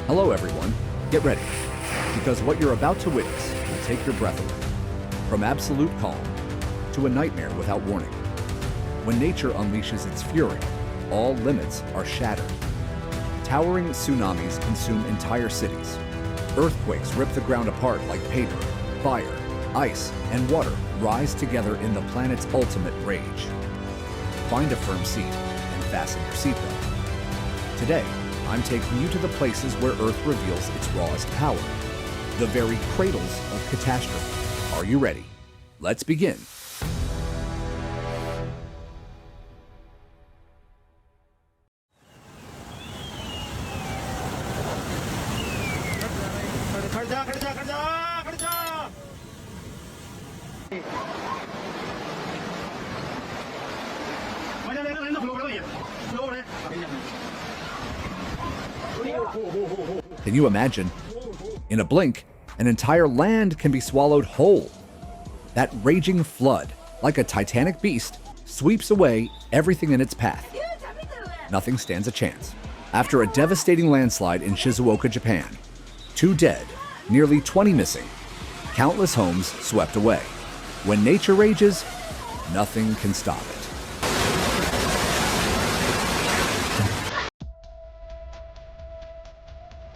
Hello everyone, get ready, because what you're about to witness will take your breath away. From absolute calm to a nightmare without warning. When nature unleashes its fury, all limits are shattered. Towering tsunamis consume entire cities. Earthquakes rip the ground apart like paper. Fire, ice, and water rise together in the planet's ultimate rage. Find a firm seat and fasten your seatbelt. Today, I'm taking you to the places where Earth reveals its rawest power, the very cradles of catastrophe. Are you ready? Let's begin. Can you imagine? In a blink, an entire land can be swallowed whole. That raging flood, like a titanic beast, sweeps away everything in its path. Nothing stands a chance. After a devastating landslide in Shizuoka, Japan, 2 dead, nearly 20 missing, countless homes swept away. When nature rages, nothing can stop it.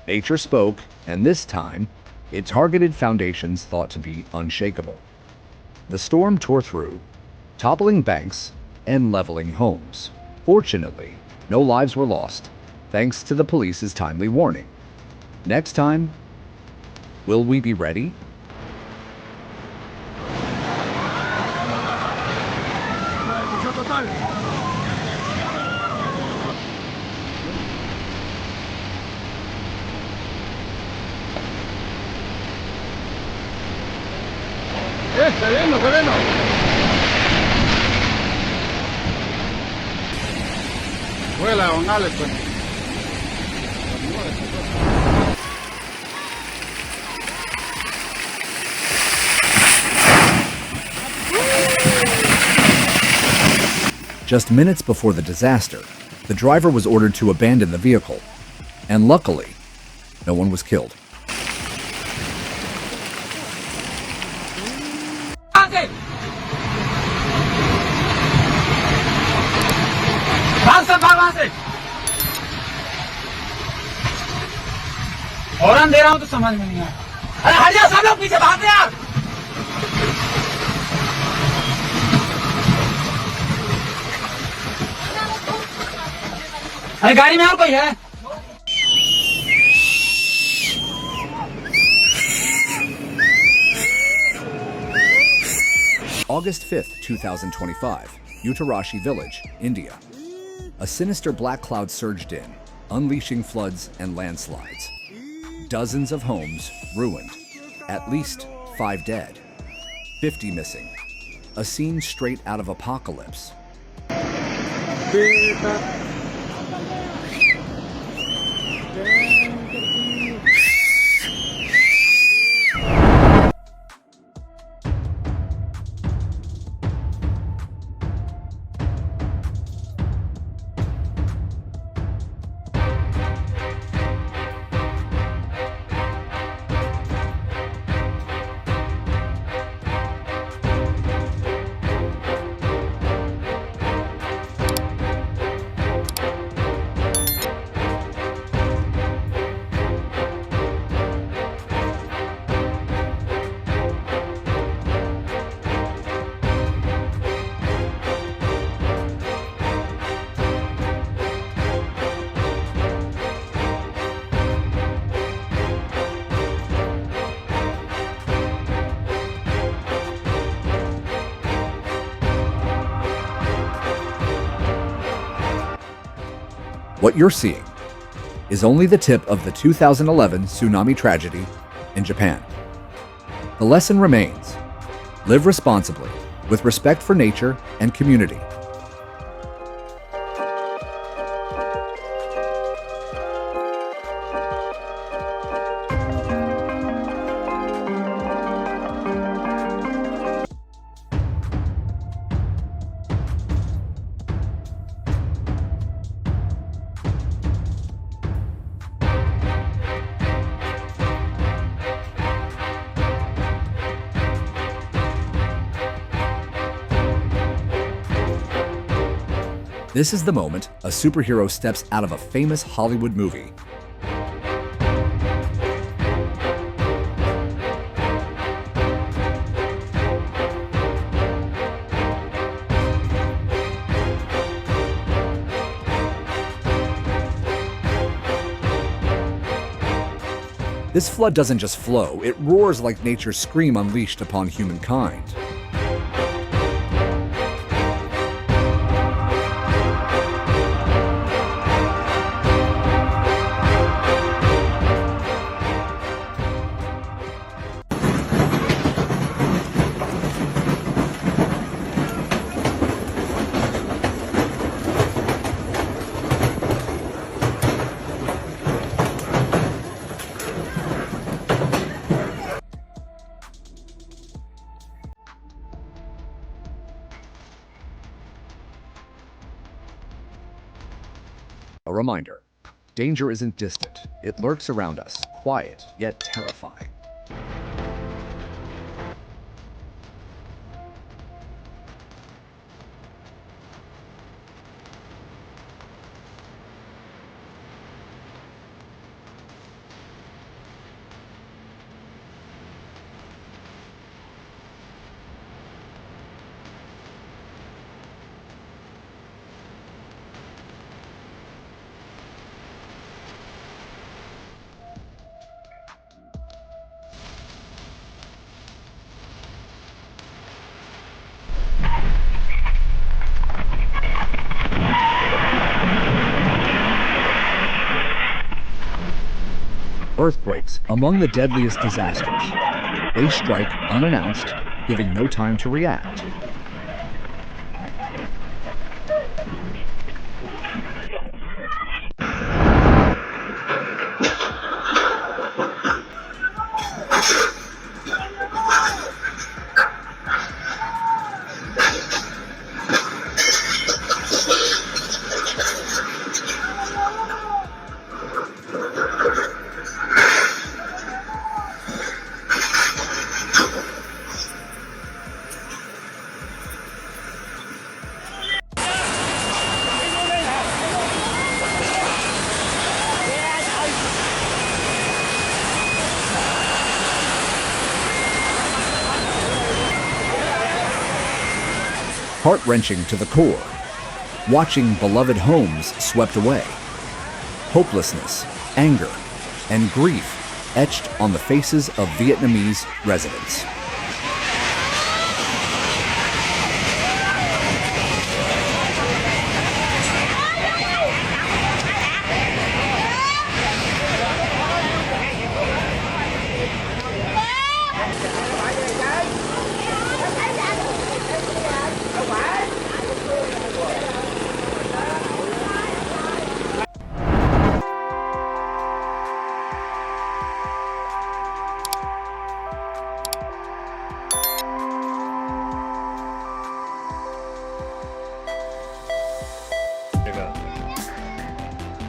Nature spoke, and this time, it targeted foundations thought to be unshakable. The storm tore through, toppling banks and leveling homes. Fortunately, no lives were lost, thanks to the police's timely warning. Next time, will we be ready? Sereno, sereno. Vuela, don Alex, pues. Just minutes before the disaster, the driver was ordered to abandon the vehicle, and luckily, no one was killed. Horn दे रहा हूं तो समझ में नहीं आ रहा। अरे हट जा, सब लोग पीछे भाग रहे यार। अरे गाड़ी में और कोई है? August 5th, 2025, Utarashi Village, India. A sinister black cloud surged in, unleashing floods and landslides. Dozens of homes ruined, at least 5 dead, 50 missing. A scene straight out of Apocalypse. What you're seeing is only the tip of the 2011 tsunami tragedy in Japan. The lesson remains: live responsibly, with respect for nature and community. This is the moment a superhero steps out of a famous Hollywood movie. This flood doesn't just flow, it roars like nature's scream unleashed upon humankind. A reminder, danger isn't distant. It lurks around us, quiet yet terrifying. Earthquakes, among the deadliest disasters. They strike unannounced, giving no time to react. Heart-wrenching to the core, watching beloved homes swept away. Hopelessness, anger, and grief etched on the faces of Vietnamese residents.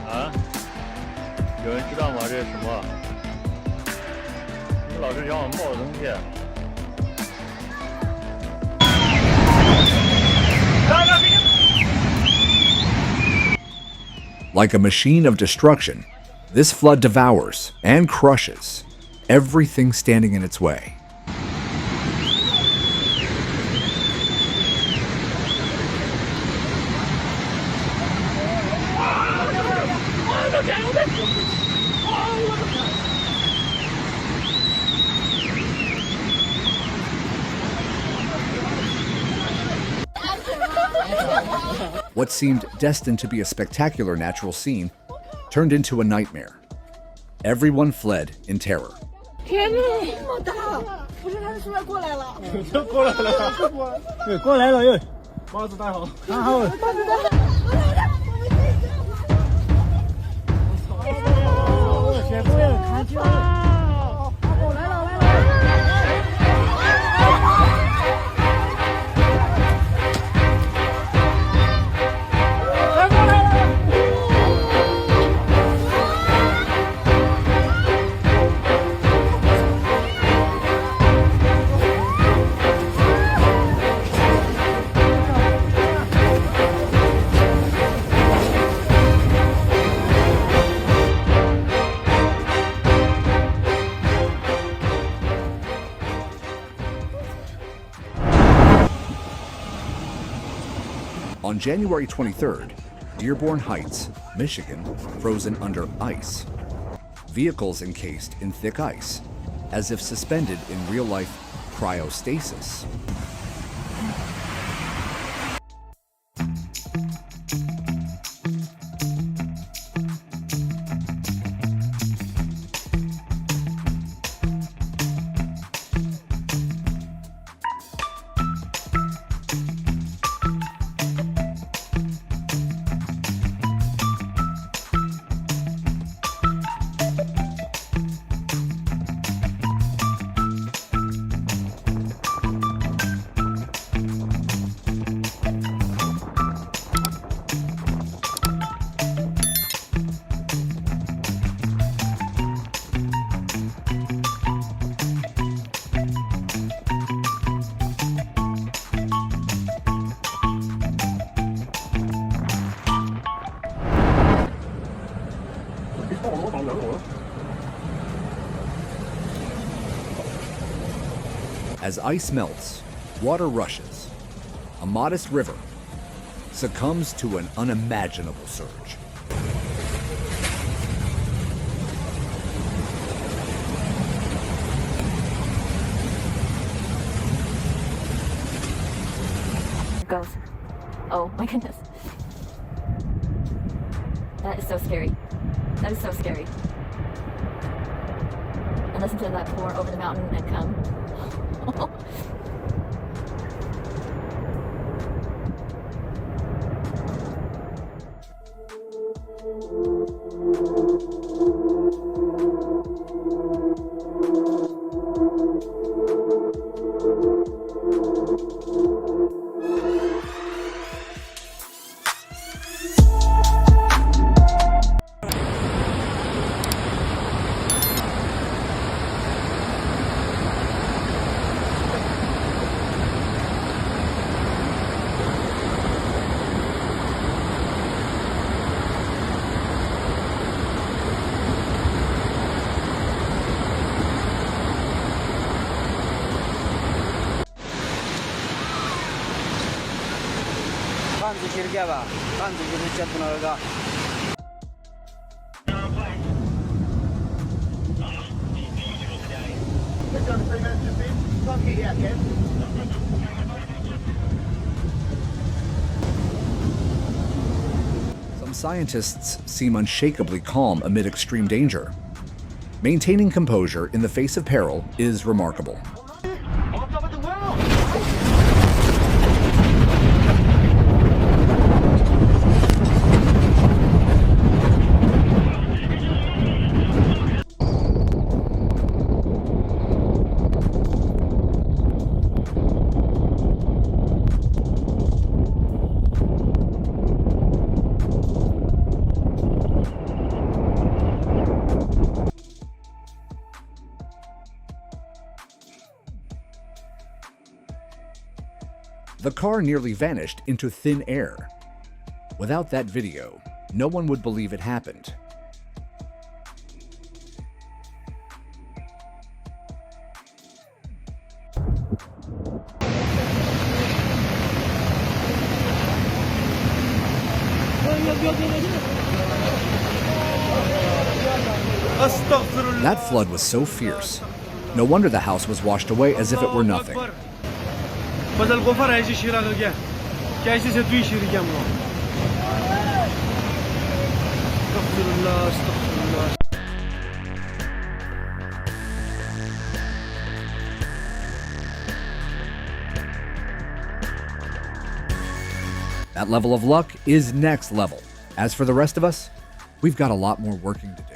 啊？有人知道吗？这是什么？你老是让我冒的东西。 Like a machine of destruction, this flood devours and crushes everything standing in its way. What seemed destined to be a spectacular natural scene turned into a nightmare. Everyone fled in terror. 天哪，这么大！不是，他是不是过来了？过来了，对，过来了，耶！帽子戴好，看好。帽子戴好。先不要看清。来了。 我 On January 23rd, Dearborn Heights, Michigan, frozen under ice. Vehicles encased in thick ice, as if suspended in real-life cryostasis. As ice melts, water rushes. A modest river succumbs to an unimaginable surge. It goes. Oh my goodness. That is so scary. That is so scary. And listen to that pour over the mountain and come. Some scientists seem unshakably calm amid extreme danger. Maintaining composure in the face of peril is remarkable. The car nearly vanished into thin air. Without that video, no one would believe it happened. That flood was so fierce. No wonder the house was washed away as if it were nothing. That level of luck is next level. As for the rest of us, we've got a lot more working to do.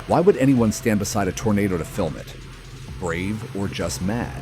Why would anyone stand beside a tornado to film it? Brave or just mad?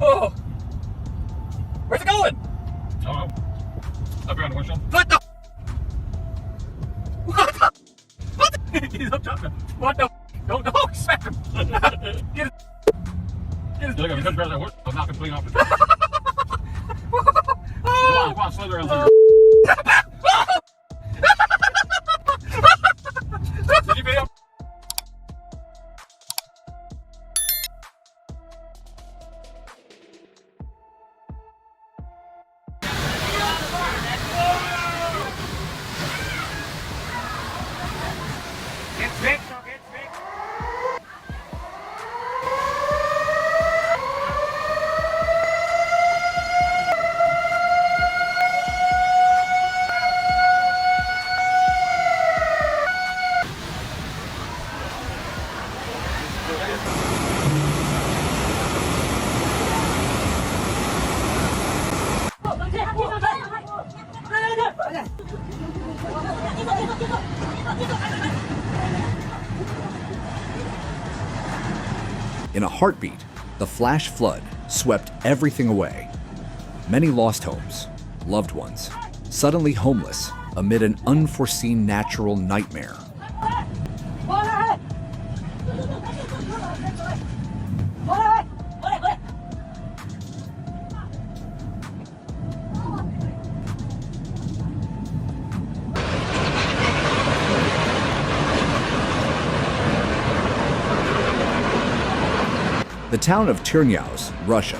Oh! Where's it going? I don't know. Up here on the windshield. What the? What the? What the? He's up jumping. What the? Don't smack him. Get it. Get You look at me, it. couldn't grab that horse. I'm not completely off the Oh! Come on, slither around through Did you video? Get fixed, or get fixed. In a heartbeat, the flash flood swept everything away. Many lost homes, loved ones, suddenly homeless amid an unforeseen natural nightmare. The town of Ternyaus, Russia,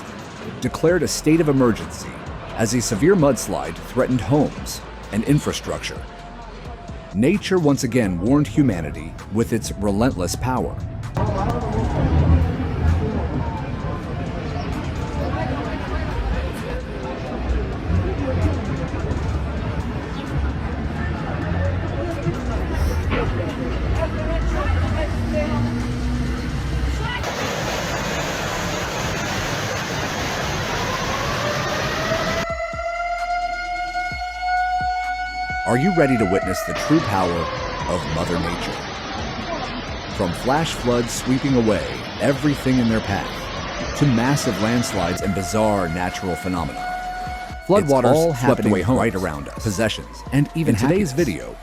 declared a state of emergency as a severe mudslide threatened homes and infrastructure. Nature once again warned humanity with its relentless power. Are you ready to witness the true power of Mother Nature? From flash floods sweeping away everything in their path, to massive landslides and bizarre natural phenomena, floodwaters all swept away homes, right around us, possessions, and even in today's video,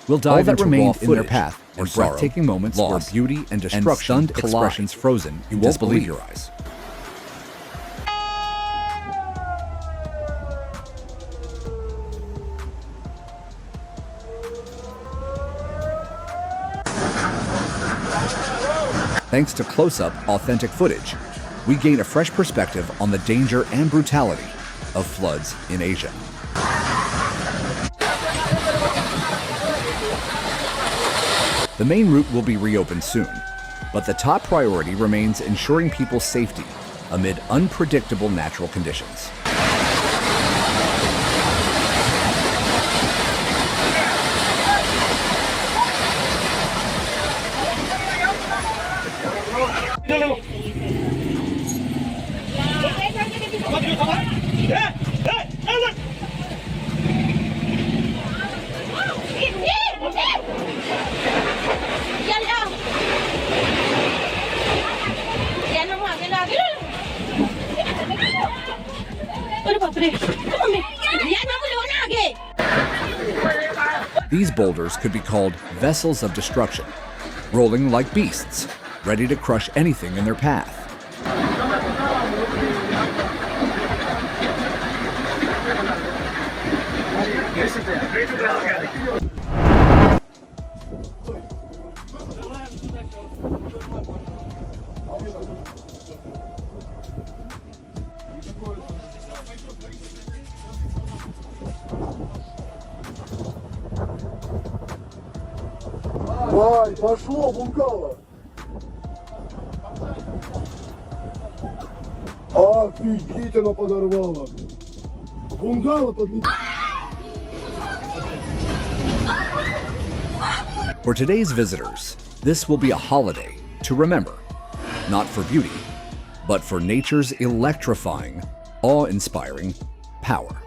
we'll dive into raw footage in their path and breathtaking moments where beauty and destruction and stunned expressions frozen. You won't believe your eyes. Thanks to close-up, authentic footage, we gain a fresh perspective on the danger and brutality of floods in Asia. The main route will be reopened soon, but the top priority remains ensuring people's safety amid unpredictable natural conditions. These boulders could be called vessels of destruction, rolling like beasts, ready to crush anything in their path. Вай, пошло, бунгало. Офигеть, оно подорвало. Бунгало подлетело. For today's visitors, this will be a holiday to remember, not for beauty, but for nature's electrifying, awe-inspiring power.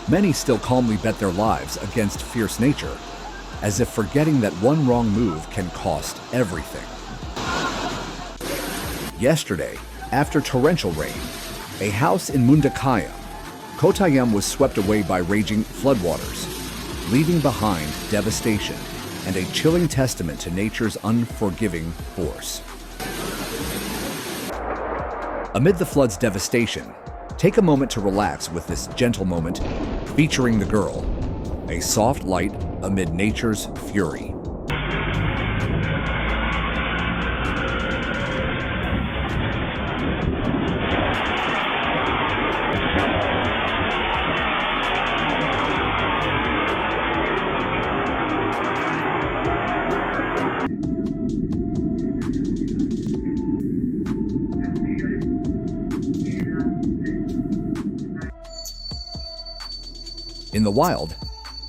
Many still calmly bet their lives against fierce nature, as if forgetting that one wrong move can cost everything. Yesterday, after torrential rain, a house in Mundakaya, Kottayam was swept away by raging floodwaters, leaving behind devastation and a chilling testament to nature's unforgiving force. Amid the flood's devastation, take a moment to relax with this gentle moment featuring the girl, a soft light amid nature's fury. In the wild,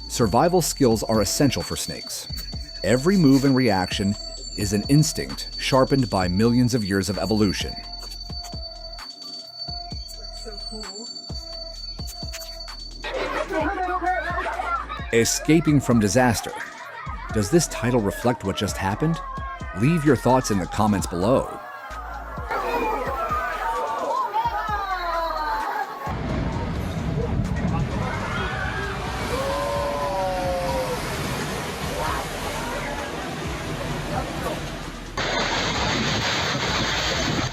survival skills are essential for snakes. Every move and reaction is an instinct sharpened by millions of years of evolution. Escaping from disaster. Does this title reflect what just happened? Leave your thoughts in the comments below.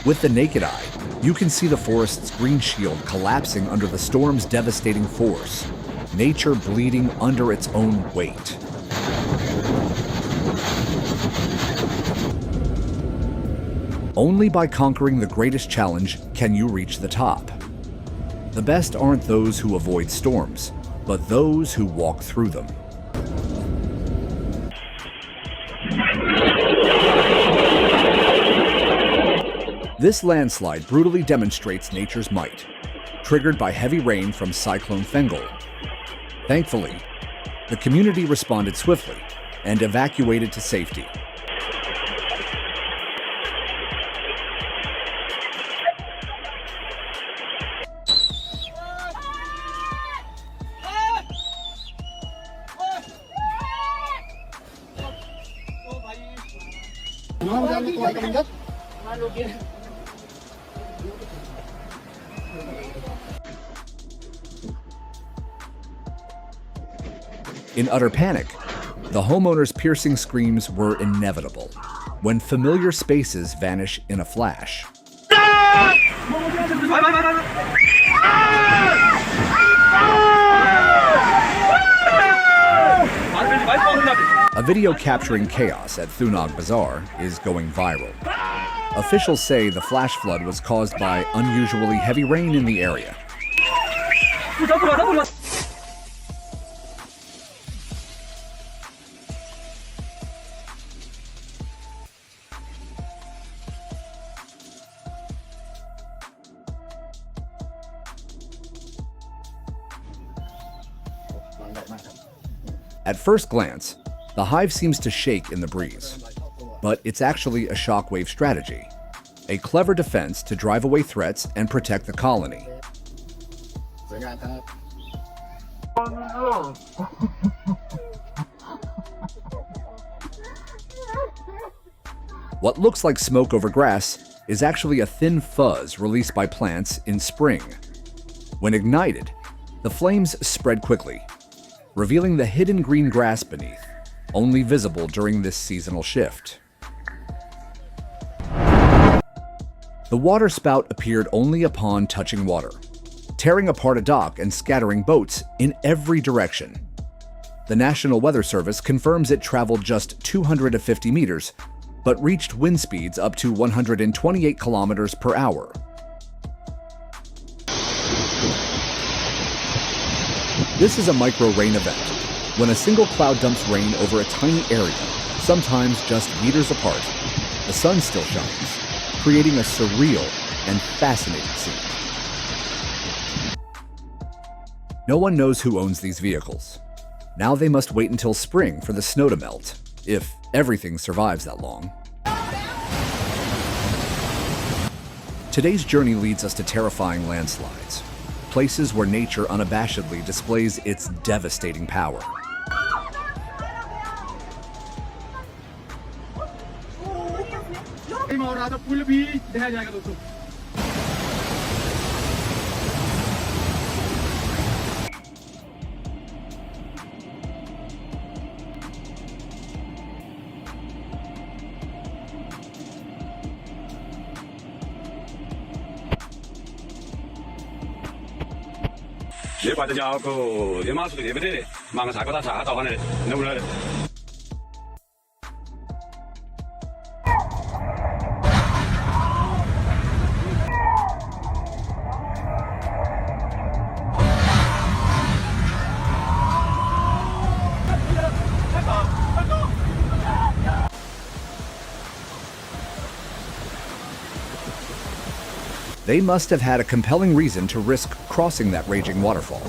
With the naked eye, you can see the forest's green shield collapsing under the storm's devastating force, nature bleeding under its own weight. Only by conquering the greatest challenge can you reach the top. The best aren't those who avoid storms, but those who walk through them. This landslide brutally demonstrates nature's might, triggered by heavy rain from Cyclone Fengel. Thankfully, the community responded swiftly and evacuated to safety. In utter panic, the homeowners' piercing screams were inevitable when familiar spaces vanish in a flash. A video capturing chaos at Thunog Bazaar is going viral. Officials say the flash flood was caused by unusually heavy rain in the area. At first glance, the hive seems to shake in the breeze, but it's actually a shockwave strategy, a clever defense to drive away threats and protect the colony. What looks like smoke over grass is actually a thin fuzz released by plants in spring. When ignited, the flames spread quickly, revealing the hidden green grass beneath, only visible during this seasonal shift. The water spout appeared only upon touching water, tearing apart a dock and scattering boats in every direction. The National Weather Service confirms it traveled just 250 meters, but reached wind speeds up to 128 kilometers per hour. This is a micro-rain event, when a single cloud dumps rain over a tiny area, sometimes just meters apart. The sun still shines, creating a surreal and fascinating scene. No one knows who owns these vehicles. Now they must wait until spring for the snow to melt, if everything survives that long. Today's journey leads us to terrifying landslides, places where nature unabashedly displays its devastating power. They must have had a compelling reason to risk crossing that raging waterfall,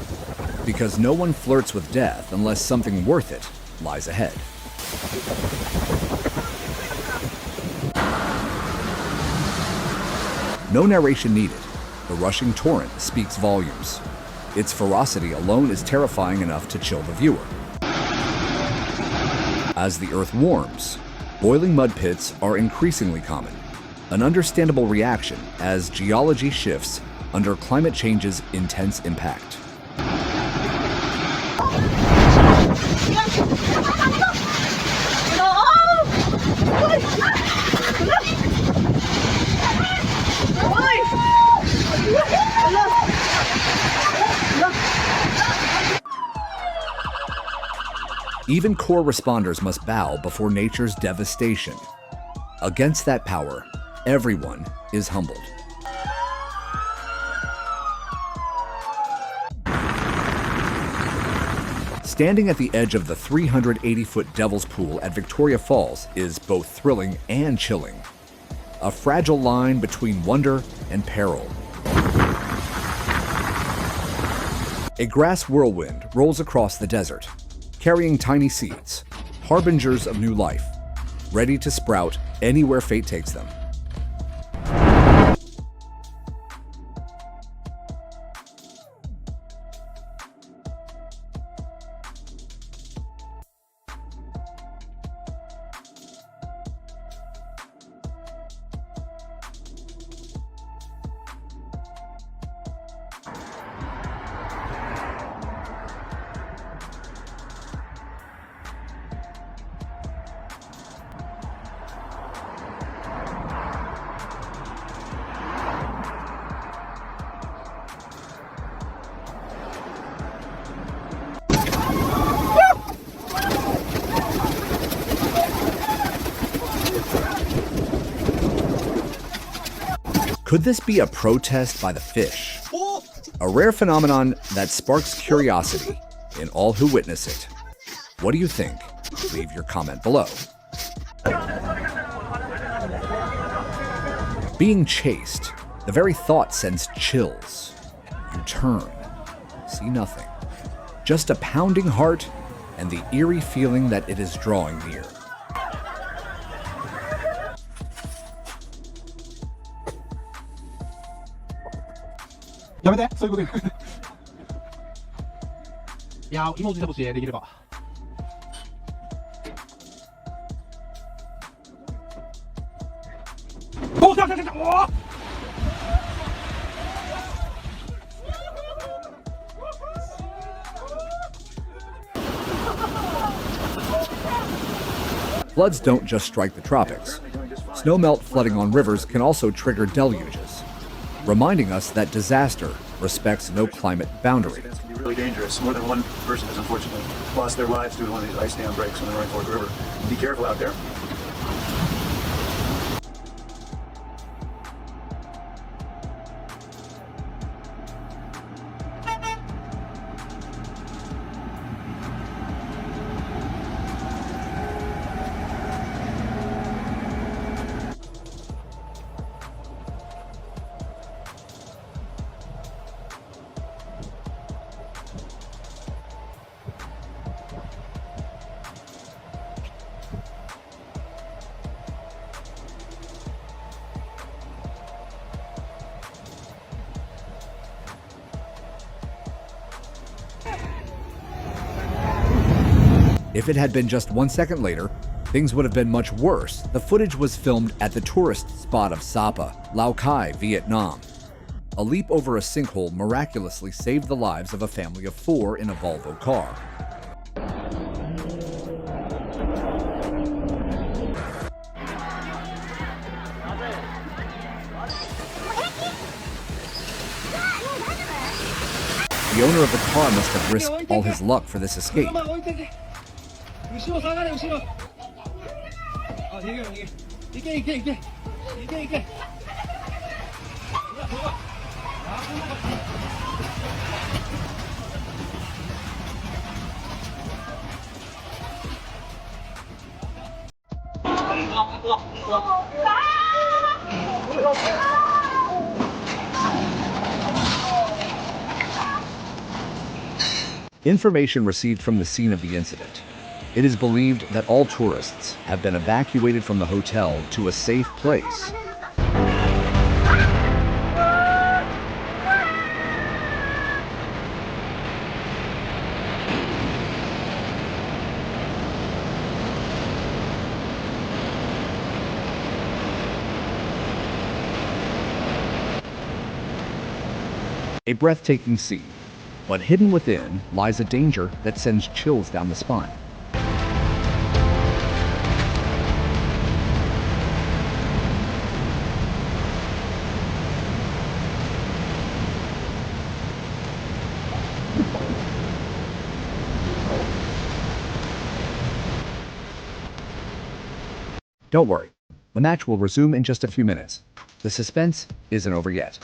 because no one flirts with death unless something worth it lies ahead. No narration needed. The rushing torrent speaks volumes. Its ferocity alone is terrifying enough to chill the viewer. As the earth warms, boiling mud pits are increasingly common, an understandable reaction as geology shifts under climate change's intense impact. Even core responders must bow before nature's devastation. Against that power, everyone is humbled. Standing at the edge of the 380-foot Devil's Pool at Victoria Falls is both thrilling and chilling. A fragile line between wonder and peril. A grass whirlwind rolls across the desert, carrying tiny seeds, harbingers of new life, ready to sprout anywhere fate takes them. Could this be a protest by the fish? A rare phenomenon that sparks curiosity in all who witness it. What do you think? Leave your comment below. Being chased, the very thought sends chills. You turn, see nothing. Just a pounding heart and the eerie feeling that it is drawing near.やめて、そういうこと言う。いや、妹にしてほしい、できれば。お、来た来た来た、おーFloods don't just strike the tropics. Snowmelt flooding on rivers can also trigger deluges, reminding us that disaster respects no climate boundary. It can be really dangerous. More than one person has unfortunately lost their lives due to one of these ice dam breaks on the Roaring Fork River. Be careful out there. If it had been just 1 second later, things would have been much worse. The footage was filmed at the tourist spot of Sapa, Lao Cai, Vietnam. A leap over a sinkhole miraculously saved the lives of a family of 4 in a Volvo car. The owner of the car must have risked all his luck for this escape. 後ろ下がれ後ろ。あ、逃げよ逃げ。行け行け行け。行け行け。Information received from the scene of the incident. It is believed that all tourists have been evacuated from the hotel to a safe place. A breathtaking scene, but hidden within lies a danger that sends chills down the spine. Don't worry, the match will resume in just a few minutes. The suspense isn't over yet.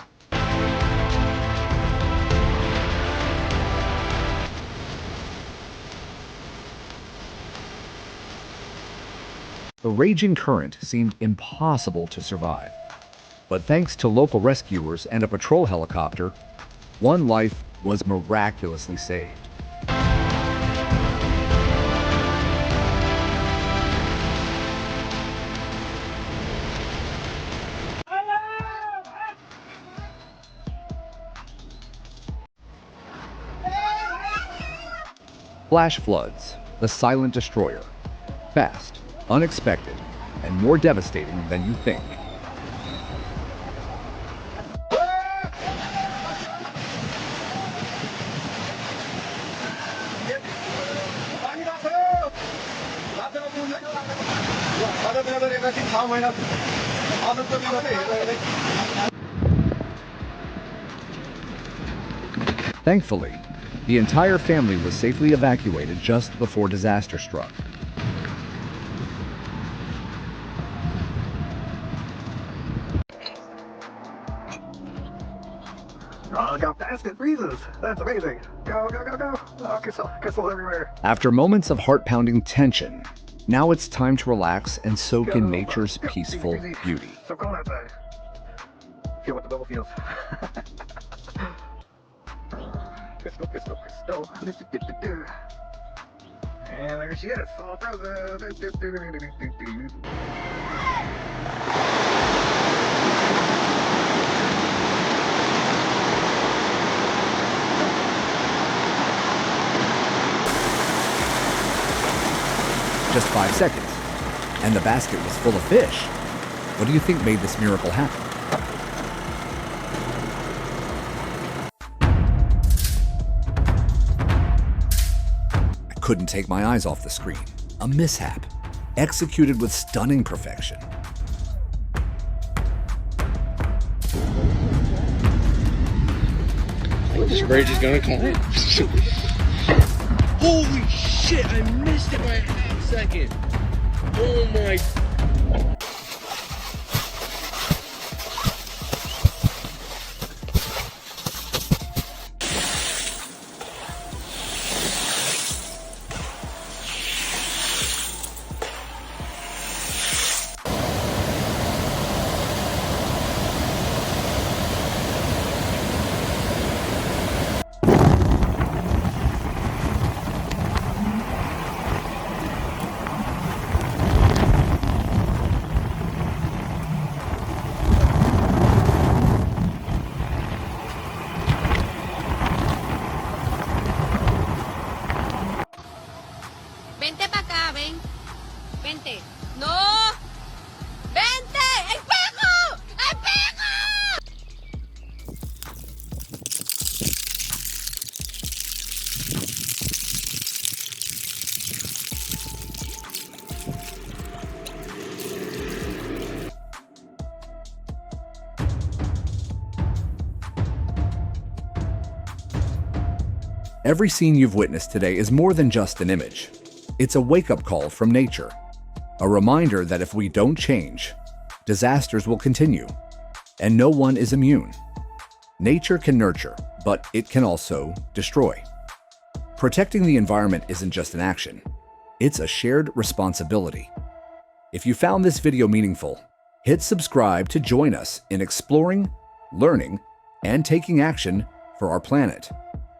The raging current seemed impossible to survive. But thanks to local rescuers and a patrol helicopter, one life was miraculously saved. Flash floods, the silent destroyer. Fast, unexpected, and more devastating than you think. Thankfully, the entire family was safely evacuated just before disaster struck. Oh, look how fast it breezes. That's amazing. Go, go, go, go. Oh, crystal everywhere. After moments of heart-pounding tension, now it's time to relax and soak in nature's peaceful beauty. So cold outside. Feel what the bubble feels. Crystal, crystal, crystal. And there she is, all frozen. Just 5 seconds, and the basket was full of fish. What do you think made this miracle happen? I couldn't take my eyes off the screen. A mishap, executed with stunning perfection. This bridge is gonna come. Holy shit, I missed it by a half second. Oh my. Vente para acá, ven. Vente. ¡No! ¡Vente! ¡Espejo! ¡Espejo! Every scene you've witnessed today is more than just an image. It's a wake-up call from nature, a reminder that if we don't change, disasters will continue, and no one is immune. Nature can nurture, but it can also destroy. Protecting the environment isn't just an action, it's a shared responsibility. If you found this video meaningful, hit subscribe to join us in exploring, learning, and taking action for our planet.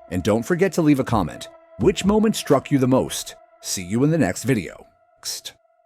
And don't forget to leave a comment. Which moment struck you the most? See you in the next video. Next.